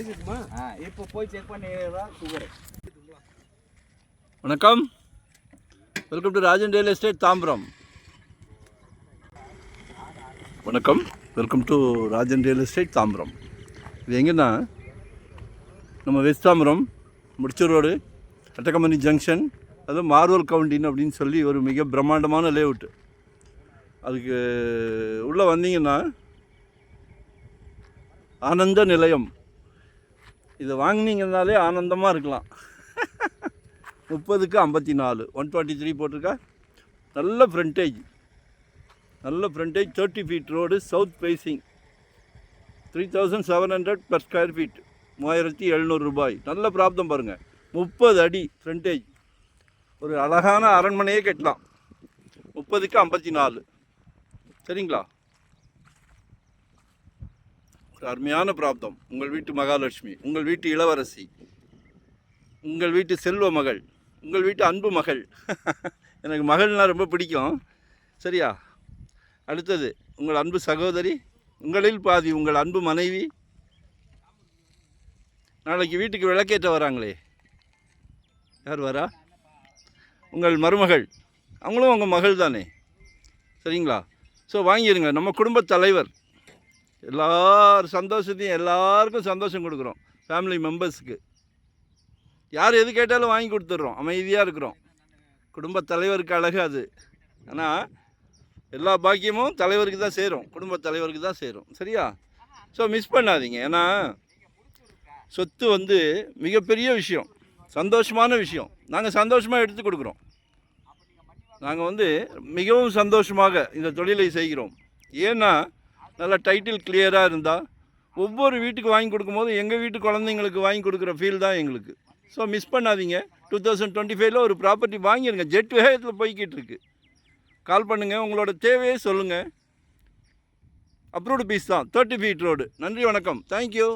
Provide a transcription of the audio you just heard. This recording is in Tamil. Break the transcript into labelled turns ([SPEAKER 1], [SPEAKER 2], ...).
[SPEAKER 1] இப்போ போய் செக் பண்ணிடுறா சுகர்.
[SPEAKER 2] வணக்கம், welcome to Rajan real estate Tambaram. வணக்கம், welcome to Rajan real estate Tambaram. இது எங்கன்னா நம்ம வெஸ்ட் தாம்பரம் முடிச்சூர் ரோடு கட்டக்கம்பனி ஜங்ஷன், அது மார்வல் கவுண்டின் அப்படின்னு சொல்லி ஒரு மிக பிரம்மாண்டமான லேஅவுட்டு. அதுக்கு உள்ளே வந்தீங்கன்னா ஆனந்த நிலையம். இதை வாங்கினீங்கன்னாலே ஆனந்தமாக இருக்கலாம். 30க்கு 54 123 போட்டிருக்கா. நல்ல frontage 30 feet road, south facing, 3700 per square feet, 3700 ரூபாய். நல்ல ப்ராப்ளம் பாருங்கள். 30 அடி ஃப்ரண்டேஜ், ஒரு அழகான அரண்மனையே கட்டலாம். 30க்கு 54. சரிங்களா? ஒரு அருமையான பிராப்தம். உங்கள் வீட்டு மகாலட்சுமி, உங்கள் வீட்டு இளவரசி, உங்கள் வீட்டு செல்வ மகள், உங்கள் வீட்டு அன்பு மகள். எனக்கு மகள்னால் ரொம்ப பிடிக்கும். சரியா? அடுத்தது உங்கள் அன்பு சகோதரி, உங்களில் பாதி உங்கள் அன்பு மனைவி. நாளைக்கு வீட்டுக்கு விளக்கேற்ற வராங்களே, யார் வரா? உங்கள் மருமகள், அவங்களும் உங்கள் மகள் தானே. சரிங்களா? ஸோ வாங்கிடுங்க. நம்ம குடும்பத் தலைவர், எல்லார் சந்தோஷத்தையும் எல்லாருக்கும் சந்தோஷம் கொடுக்குறோம். ஃபேமிலி மெம்பர்ஸுக்கு யார் எது கேட்டாலும் வாங்கி கொடுத்துட்றோம். அமைதியாக இருக்கிறோம். குடும்பத் தலைவருக்கு அழகு அது. ஆனால் எல்லா பாக்கியமும் தலைவருக்கு தான் சேரும், குடும்பத் தலைவருக்கு தான் சேரும். சரியா? ஸோ மிஸ் பண்ணாதீங்க. ஏன்னா சொத்து மிகப்பெரிய விஷயம், சந்தோஷமான விஷயம். நாங்கள் சந்தோஷமாக எடுத்து கொடுக்குறோம். நாங்கள் மிகவும் சந்தோஷமாக இந்த தொழிலை செய்கிறோம். ஏன்னா நல்லா டைட்டில் கிளியராக இருந்தால் ஒவ்வொரு வீட்டுக்கு வாங்கி கொடுக்கும்போது எங்கள் வீட்டு குழந்தைங்களுக்கு வாங்கி கொடுக்குற ஃபீல் தான் எங்களுக்கு. ஸோ மிஸ் பண்ணாதீங்க. 2025 ஒரு ப்ராப்பர்ட்டி வாங்கிடுங்க. ஜெட் வேகத்தில் போய்கிட்டு இருக்கு. கால் பண்ணுங்கள், உங்களோட தேவையே சொல்லுங்கள். அப்ரூவ்டு பீஸ் தான், 30 ஃபீட் ரோடு. நன்றி, வணக்கம், தேங்க்யூ.